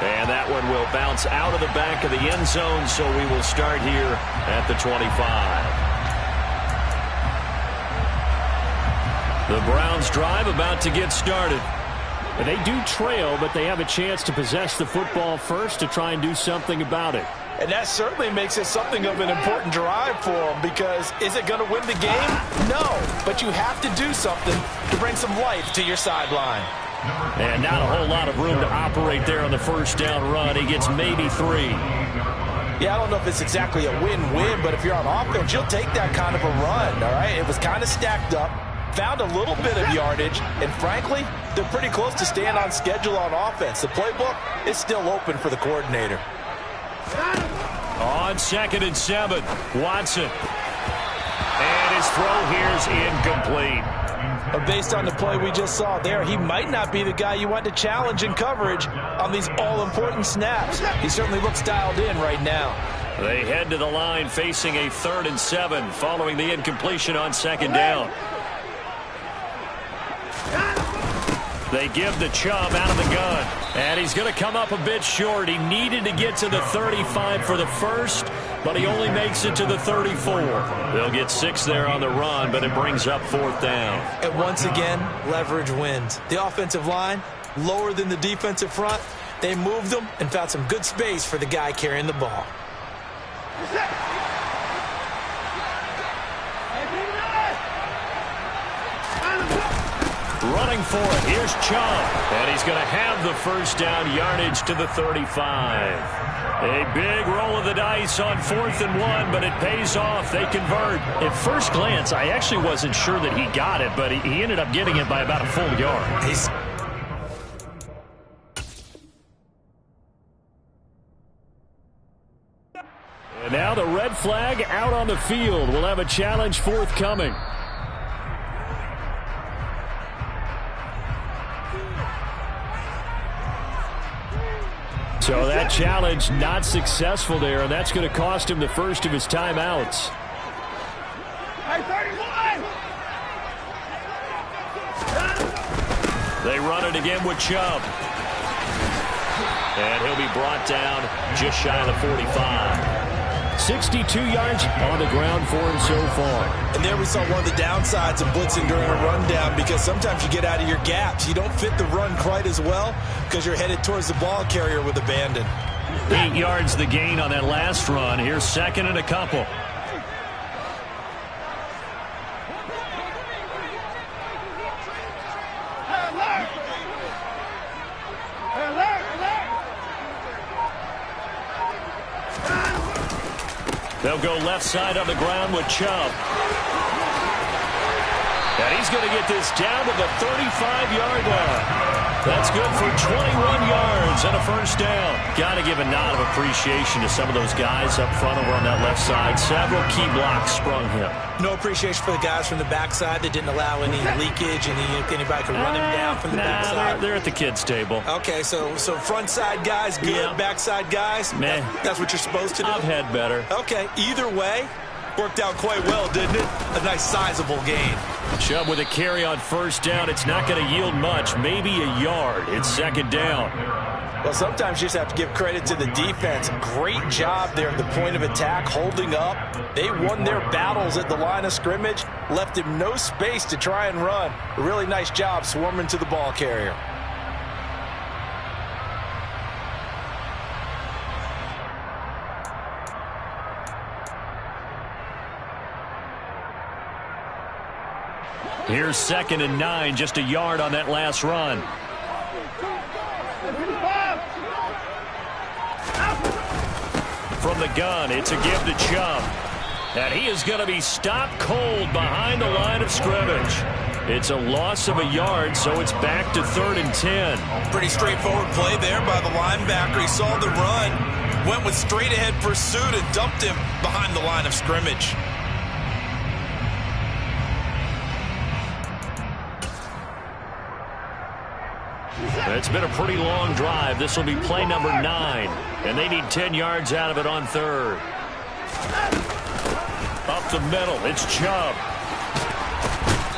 And that one will bounce out of the back of the end zone, so we will start here at the 25. The Browns drive about to get started. They do trail, but they have a chance to possess the football first to try and do something about it. And that certainly makes it something of an important drive for them, because is it going to win the game? No, but you have to do something to bring some life to your sideline. And not a whole lot of room to operate there on the first down run. He gets maybe 3. Yeah, I don't know if it's exactly a win-win, but if you're on offense, you'll take that kind of a run, all right? It was kind of stacked up, found a little bit of yardage, and frankly, they're pretty close to staying on schedule on offense. The playbook is still open for the coordinator. On 2nd and 7, Watson. And his throw here is incomplete. But based on the play we just saw there, he might not be the guy you want to challenge in coverage on these all-important snaps. He certainly looks dialed in right now. They head to the line facing a 3rd and 7 following the incompletion on 2nd down. They give the Chubb out of the gun. And he's going to come up a bit short. He needed to get to the 35 for the first, but he only makes it to the 34. They'll get 6 there on the run, but it brings up 4th down. And once again, leverage wins. The offensive line, lower than the defensive front. They moved them and found some good space for the guy carrying the ball. Running for it. Here's Chubb. And he's going to have the first down yardage to the 35. A big roll of the dice on 4th and 1, but it pays off. They convert. At first glance, I actually wasn't sure that he got it, but he ended up getting it by about a full yard. And now the red flag out on the field. We'll have a challenge forthcoming. So that challenge not successful there, and that's going to cost him the first of his timeouts. They run it again with Chubb. And he'll be brought down just shy of the 45. 62 yards on the ground for him so far. And there we saw one of the downsides of blitzing during a rundown, because sometimes you get out of your gaps. You don't fit the run quite as well because you're headed towards the ball carrier with abandon. 8 yards the gain on that last run. Here's 2nd and a couple. They'll go left side on the ground with Chubb. And he's going to get this down to the 35-yard line. That's good for 21 yards and a first down. Got to give a nod of appreciation to some of those guys up front over on that left side. Several key blocks sprung him. No appreciation for the guys from the backside that didn't allow any leakage, and anybody could run him down from the backside. They're at the kids' table. Okay, so front side guys good, yeah. Backside guys, meh. That's what you're supposed to do? I've had better. Okay, either way, worked out quite well, didn't it? A nice sizable gain. Chubb with a carry on first down. It's not going to yield much, maybe a yard. It's 2nd down. Well, sometimes you just have to give credit to the defense. Great job there at the point of attack, holding up. They won their battles at the line of scrimmage, left him no space to try and run. A really nice job swarming to the ball carrier. Here's 2nd and 9, just a yard on that last run. From the gun, it's a give to Chubb. And he is going to be stopped cold behind the line of scrimmage. It's a loss of a yard, so it's back to 3rd and 10. Pretty straightforward play there by the linebacker. He saw the run, went with straight-ahead pursuit and dumped him behind the line of scrimmage. It's been a pretty long drive. This will be play number 9, and they need 10 yards out of it on 3rd. Up the middle, it's Chubb.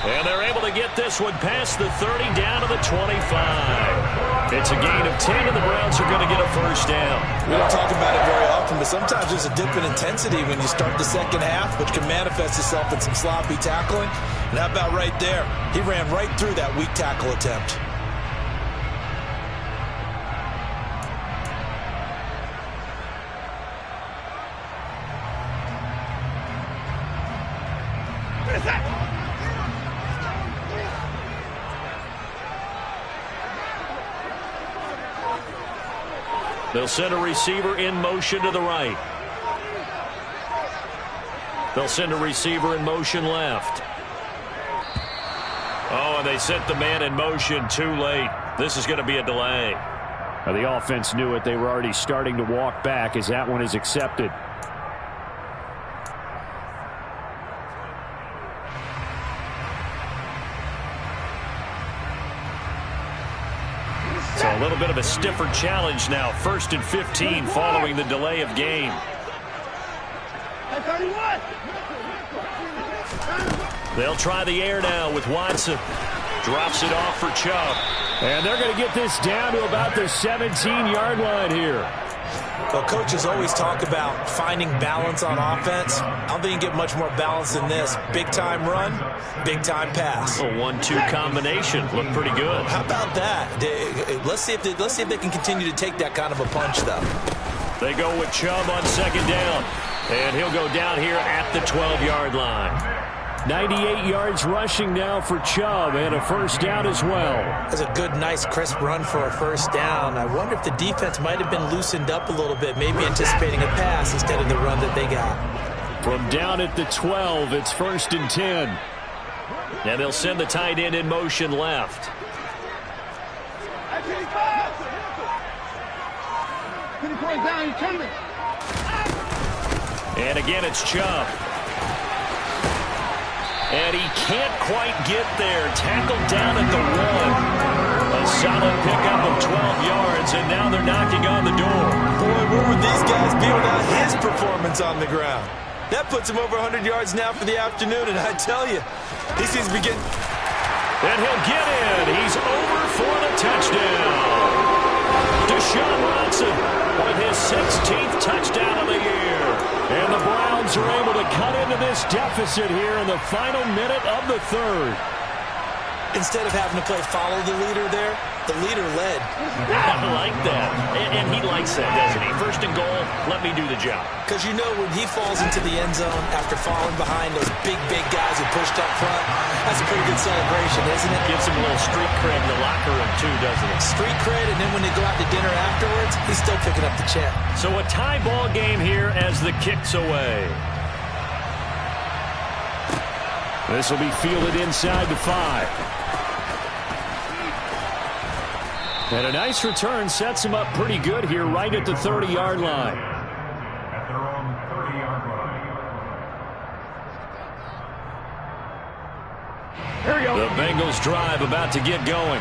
And they're able to get this one past the 30 down to the 25. It's a gain of 10, and the Browns are going to get a first down. We don't talk about it very often, but sometimes there's a dip in intensity when you start the second half, which can manifest itself in some sloppy tackling. And how about right there? He ran right through that weak tackle attempt. They'll send a receiver in motion to the right. They'll send a receiver in motion left. Oh, and they sent the man in motion too late. This is going to be a delay. Now, the offense knew it. They were already starting to walk back as that one is accepted. So a little bit of a stiffer challenge now. 1st and 15 following the delay of game. They'll try the air now with Watson. Drops it off for Chubb. And they're going to get this down to about the 17-yard line here. Well, coaches always talk about finding balance on offense. I don't think you get much more balance than this. Big-time run, big-time pass. A 1-2 combination. Looked pretty good. How about that? Let's see if they can continue to take that kind of a punch, though. They go with Chubb on 2nd down. And he'll go down here at the 12-yard line. 98 yards rushing now for Chubb, and a first down as well. That's a good, nice, crisp run for a first down. I wonder if the defense might have been loosened up a little bit, maybe anticipating a pass instead of the run that they got. From down at the 12, it's 1st and 10. And they'll send the tight end in motion left. And again, it's Chubb. And he can't quite get there. Tackled down at the 1. A solid pickup of 12 yards, and now they're knocking on the door. Boy, where would these guys be without his performance on the ground? That puts him over 100 yards now for the afternoon, and I tell you, he seems to be getting... And he'll get in. He's over for the touchdown. Deshaun Watson with his 16th touchdown of the year. And the Browns are able to cut into this deficit here in the final minute of the 3rd. Instead of having to play follow the leader there, the leader led. I like that. And he likes that, doesn't he? 1st and goal, let me do the job. Because you know when he falls into the end zone after falling behind those big guys who pushed up front, that's a pretty good celebration, isn't it? Gives him a little street cred in the locker room too, doesn't it? Street cred, and then when they go out to dinner afterwards, he's still picking up the check. So a tie ball game here as the kick's away. This will be fielded inside the 5. And a nice return sets him up pretty good here right at the 30-yard line. At their own 30-yard line. Here we go. The Bengals drive about to get going.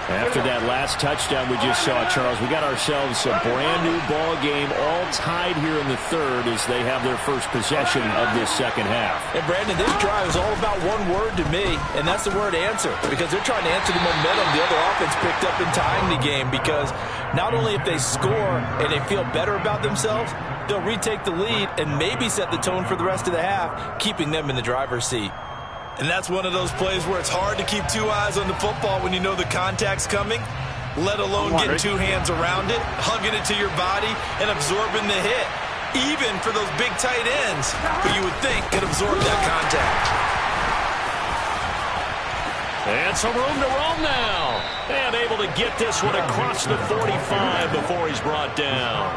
After that last touchdown we just saw, Charles, we got ourselves a brand-new ball game all tied here in the 3rd as they have their first possession of this second half. And, Brandon, this drive is all about one word to me, and that's the word answer, because they're trying to answer the momentum the other offense picked up in tying the game, because not only if they score and they feel better about themselves, they'll retake the lead and maybe set the tone for the rest of the half, keeping them in the driver's seat. And that's one of those plays where it's hard to keep 2 eyes on the football when you know the contact's coming, let alone getting 2 hands around it, hugging it to your body, and absorbing the hit, even for those big tight ends who you would think could absorb that contact. And some room to roam now. And able to get this one across the 45 before he's brought down.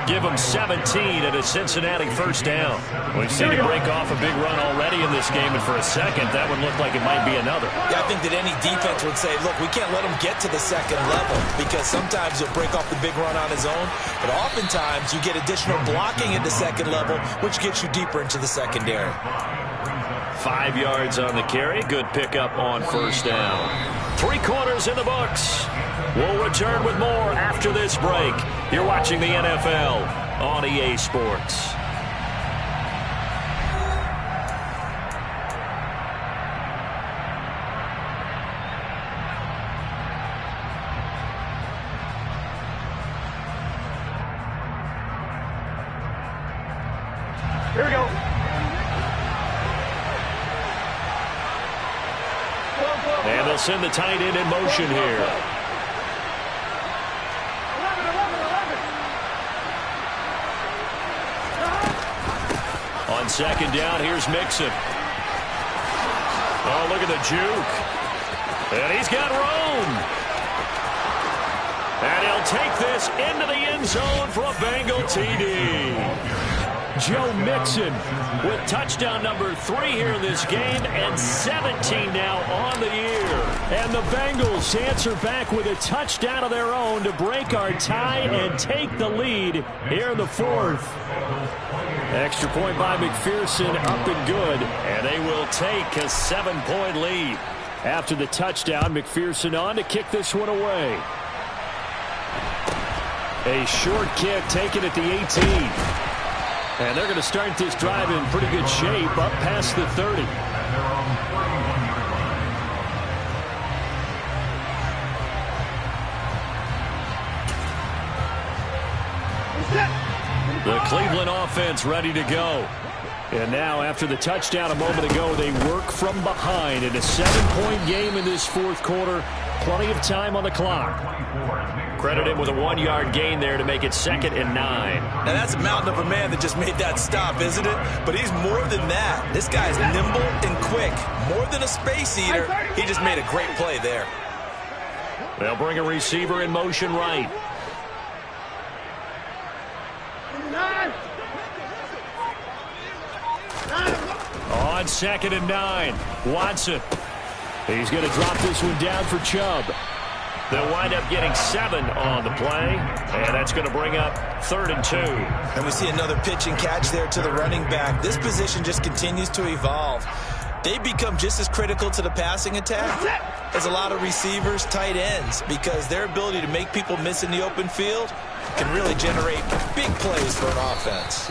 Give him 17 and a Cincinnati first down. We've seen him break off a big run already in this game, and for a second, that would look like it might be another. Yeah, I think that any defense would say, look, we can't let him get to the second level, because sometimes he'll break off the big run on his own, but oftentimes you get additional blocking at the second level, which gets you deeper into the secondary. 5 yards on the carry. Good pickup on first down. 3 quarters in the books. We'll return with more after this break. You're watching the NFL on EA Sports. Here we go. And they'll send the tight end in motion here. On second down, here's Mixon. Oh, look at the juke. And he's got room. And he'll take this into the end zone for a Bengal TD. Joe Mixon with touchdown number 3 here in this game, and 17 now on the year. And the Bengals answer back with a touchdown of their own to break our tie and take the lead here in the 4th. Extra point by McPherson, up and good, and they will take a 7-point lead. After the touchdown, McPherson on to kick this one away. A short kick taken at the 18. And they're going to start this drive in pretty good shape, up past the 30. The Cleveland offense ready to go. And now, after the touchdown a moment ago, they work from behind in a 7-point game in this 4th quarter. Plenty of time on the clock. Credit him with a 1-yard gain there to make it 2nd and 9. Now, that's a mountain of a man that just made that stop, isn't it? But he's more than that. This guy's nimble and quick. More than a space eater. He just made a great play there. They'll bring a receiver in motion right. On 2nd and 9, Watson. He's going to drop this one down for Chubb. They'll wind up getting 7 on the play, and that's going to bring up 3rd and 2. And we see another pitch and catch there to the running back. This position just continues to evolve. They become just as critical to the passing attack as a lot of receivers, tight ends, because their ability to make people miss in the open field can really generate big plays for an offense.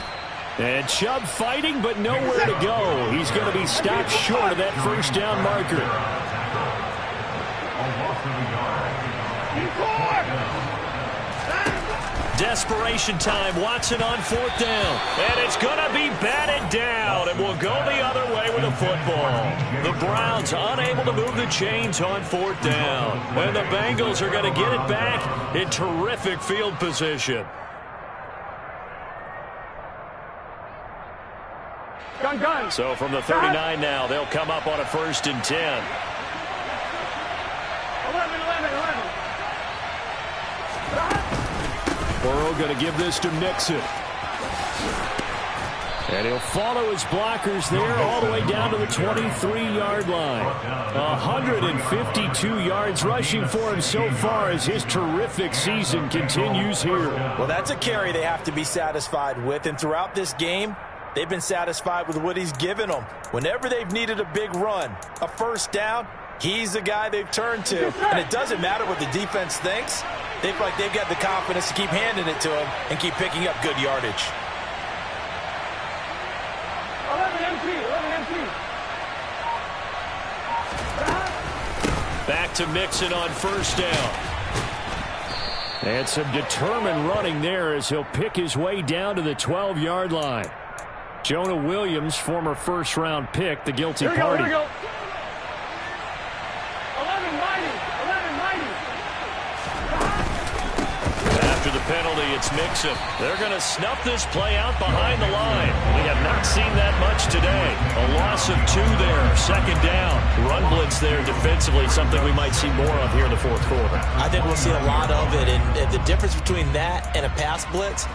And Chubb fighting, but nowhere to go. He's going to be stopped short of that first down marker. Desperation time. Watson on 4th down. And it's going to be batted down. And we'll go the other way with the football. The Browns unable to move the chains on 4th down. And the Bengals are going to get it back in terrific field position. Gun. So from the 39 now, they'll come up on a 1st and 10. 11. Burrow going to give this to Mixon. And he'll follow his blockers there all the way down to the 23-yard line. 152 yards rushing for him so far as his terrific season continues here. Well, that's a carry they have to be satisfied with. And throughout this game, they've been satisfied with what he's given them. Whenever they've needed a big run, a first down, he's the guy they've turned to. And it doesn't matter what the defense thinks. They feel like they've got the confidence to keep handing it to him and keep picking up good yardage. 11 MP. Back to Mixon on first down. And some determined running there as he'll pick his way down to the 12-yard line. Jonah Williams, former first-round pick, the guilty party. Here we go. 11 90. After the penalty, penalty. It's Mixon. They're going to snuff this play out behind the line. We have not seen that much today. A loss of 2 there. Second down. Run blitz there defensively, something we might see more of here in the fourth quarter. I think we'll see a lot of it. And the difference between that and a pass blitz,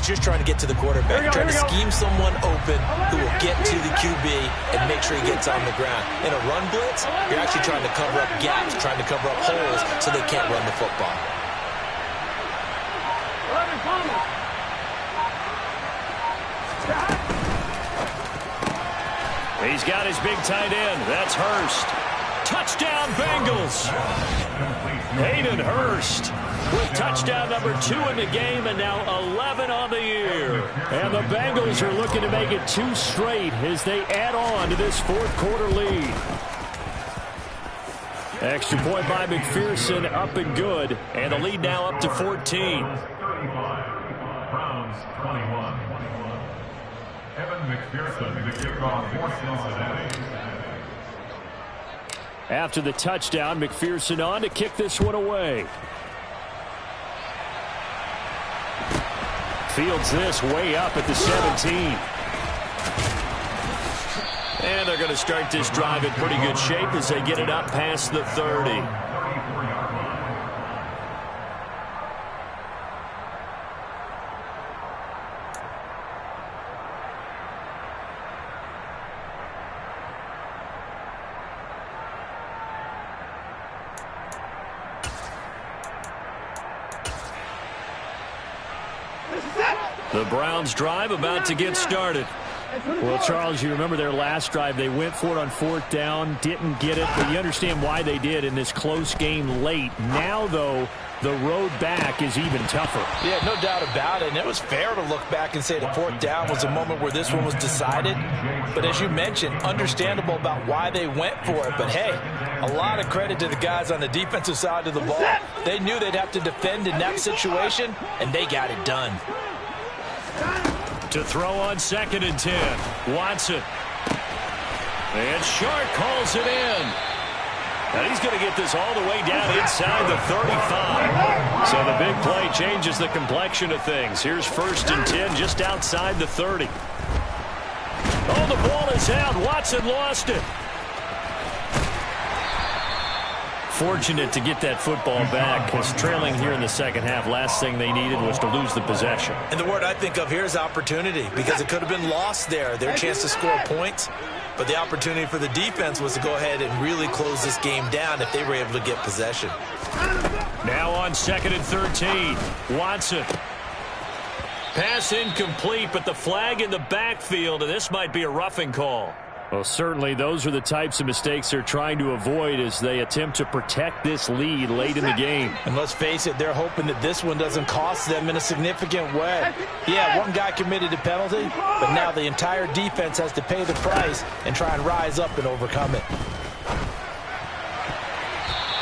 you're trying to get to the quarterback. You're trying to scheme someone open who will get to the QB and make sure he gets on the ground. In a run blitz, you're actually trying to cover up gaps, trying to cover up holes so they can't run the football. He's got his big tight end. That's Hurst. Touchdown, Bengals. Hayden Hurst with touchdown number 2 in the game, and now 11 on the year. And the Bengals are looking to make it 2 straight as they add on to this fourth quarter lead. Extra point by McPherson, up and good. And the lead now up to 14. Browns 21. Evan McPherson, the kickoff for Cincinnati. After the touchdown, McPherson on to kick this one away. Fields this way up at the 17. And they're going to start this drive in pretty good shape as they get it up past the 30. The Browns drive about to get started. Well, Charles, you remember their last drive. They went for it on 4th down, didn't get it, but you understand why they did in this close game late. Now, though, the road back is even tougher. Yeah, no doubt about it. And it was fair to look back and say the 4th down was a moment where this one was decided. But as you mentioned, understandable about why they went for it. But, hey, a lot of credit to the guys on the defensive side of the ball. They knew they'd have to defend in that situation, and they got it done. To throw on 2nd and 10. Watson. And Shark calls it in. And he's going to get this all the way down inside the 35. So the big play changes the complexion of things. Here's 1st and 10 just outside the 30. Oh, the ball is out. Watson lost it. Fortunate to get that football back, because trailing here in the second half, last thing they needed was to lose the possession. And the word I think of here is opportunity, because it could have been lost there. Their chance to score points, but the opportunity for the defense was to go ahead and really close this game down if they were able to get possession. Now on 2nd and 13, Watson. Pass incomplete, but the flag in the backfield, and this might be a roughing call. Well, certainly those are the types of mistakes they're trying to avoid as they attempt to protect this lead late in the game. And let's face it, they're hoping that this one doesn't cost them in a significant way. Yeah, one guy committed a penalty, but now the entire defense has to pay the price and try and rise up and overcome it.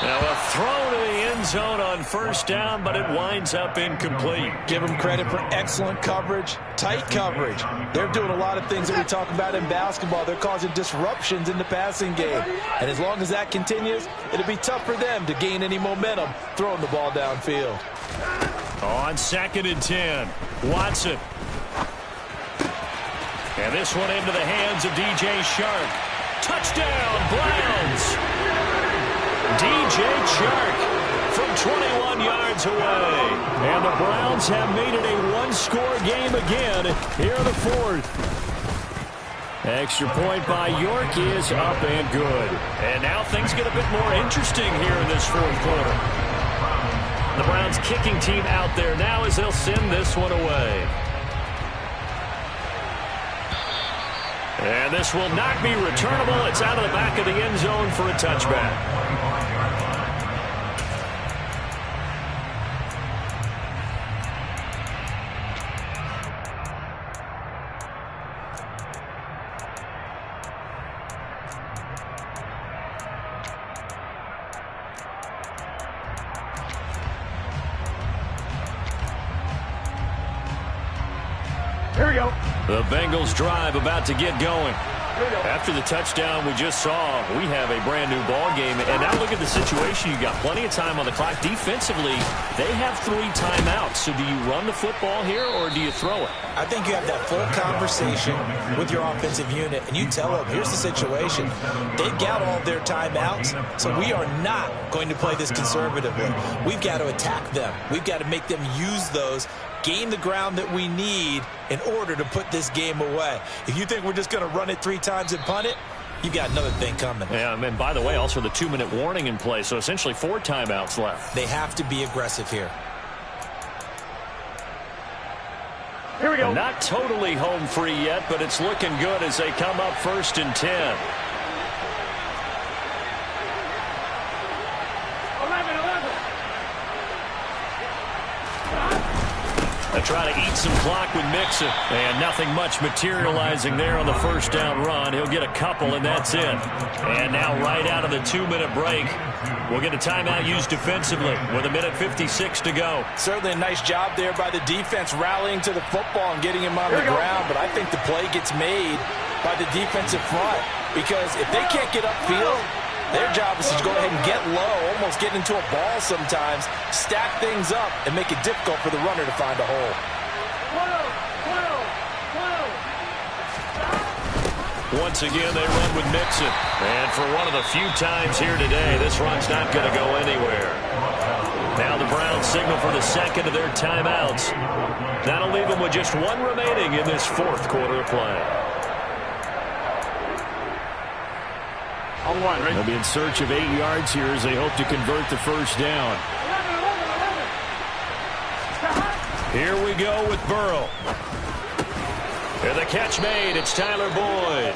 Now a throw to the end zone on 1st down, but it winds up incomplete. Give them credit for excellent coverage, tight coverage. They're doing a lot of things that we talk about in basketball. They're causing disruptions in the passing game. And as long as that continues, it'll be tough for them to gain any momentum throwing the ball downfield. On 2nd and 10, Watson. And this one into the hands of DJ Shark. Touchdown, Browns! DJ Shark from 21 yards away. And the Browns have made it a one-score game again here in the 4th. Extra point by York is up and good. And now things get a bit more interesting here in this 4th quarter. The Browns kicking team out there now as they'll send this one away. And this will not be returnable. It's out of the back of the end zone for a touchback. Here we go. The Bengals drive about to get going. After the touchdown we just saw, we have a brand new ball game. And now look at the situation. You got plenty of time on the clock. Defensively, they have 3 timeouts. So do you run the football here or do you throw it? I think you have that full conversation with your offensive unit, and you tell them, here's the situation. They've got all their timeouts, so we are not going to play this conservatively. We've got to attack them. We've got to make them use those, gain the ground that we need in order to put this game away. If you think we're just going to run it 3 times and punt it, you got another thing coming. Yeah, and by the way, also the 2-minute warning in play, so essentially 4 timeouts left. They have to be aggressive here. Here we go. Not totally home free yet, but it's looking good as they come up 1st and 10. They try to eat some clock with Mixon. And nothing much materializing there on the 1st down run. He'll get a couple, and that's it. And now right out of the 2-minute break, we'll get a timeout used defensively with 1:56 to go. Certainly a nice job there by the defense rallying to the football and getting him on the ground. But I think the play gets made by the defensive front because if they can't get upfield, their job is to go ahead and get low, almost get into a ball sometimes, stack things up, and make it difficult for the runner to find a hole. Once again, they run with Mixon. And for one of the few times here today, this run's not going to go anywhere. Now the Browns signal for the second of their timeouts. That'll leave them with just 1 remaining in this 4th quarter of play. They'll be in search of 8 yards here as they hope to convert the 1st down. Here we go with Burrow. And the catch made. It's Tyler Boyd.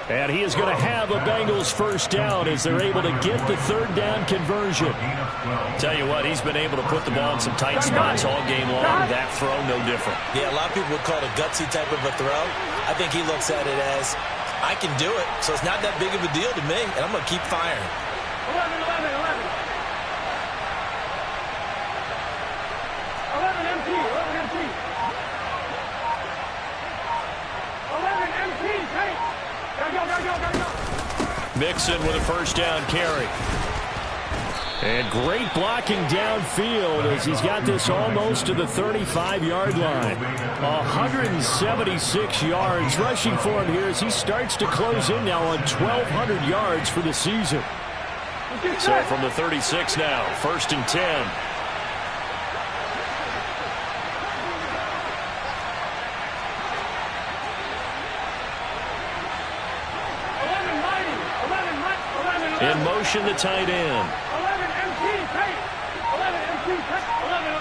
And he is going to have a Bengals 1st down as they're able to get the 3rd down conversion. Tell you what, he's been able to put the ball in some tight spots all game long. That throw, no different. Yeah, a lot of people would call it a gutsy type of a throw. I think he looks at it as, I can do it, so it's not that big of a deal to me, and I'm going to keep firing. 11 MT. Mixon with a 1st down carry. And great blocking downfield as he's got this almost to the 35-yard line. 176 yards rushing for him here as he starts to close in now on 1,200 yards for the season. So from the 36 now, 1st and 10. In motion, the tight end. 11 MT, tight. 11 MT, tight. 11.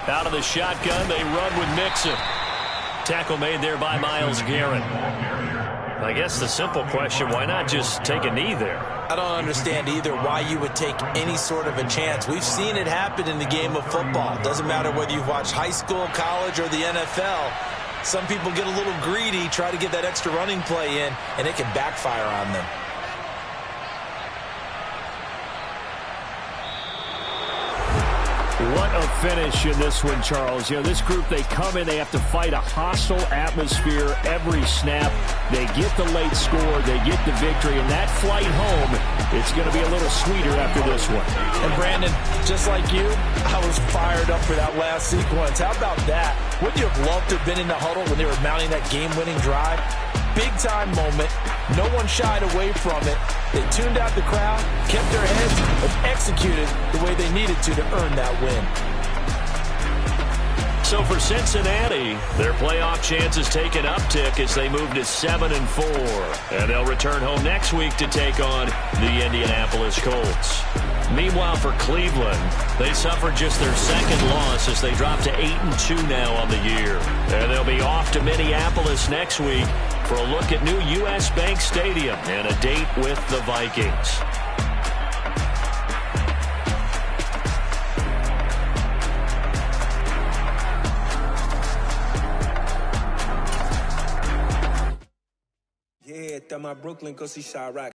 Out of the shotgun, they run with Mixon. Tackle made there by Myles Garrett. I guess the simple question, why not just take a knee there? I don't understand either why you would take any sort of a chance. We've seen it happen in the game of football. Doesn't matter whether you've watched high school, college, or the NFL. Some people get a little greedy, try to get that extra running play in, and it can backfire on them. What a finish in this one, Charles. You know, this group, they come in, they have to fight a hostile atmosphere every snap. They get the late score, they get the victory, and that flight home, it's going to be a little sweeter after this one. And Brandon, just like you, I was fired up for that last sequence. How about that? Wouldn't you have loved to have been in the huddle when they were mounting that game-winning drive? Big-time moment. No one shied away from it. They tuned out the crowd, kept their heads, and executed the way they needed to earn that win. So for Cincinnati, their playoff chances take an uptick as they move to 7-4. And they'll return home next week to take on the Indianapolis Colts. Meanwhile, for Cleveland, they suffered just their 2nd loss as they drop to 8-2 now on the year. And they'll be off to Minneapolis next week for a look at new U.S. Bank Stadium and a date with the Vikings. Yeah, that my Brooklyn, go see Chirac.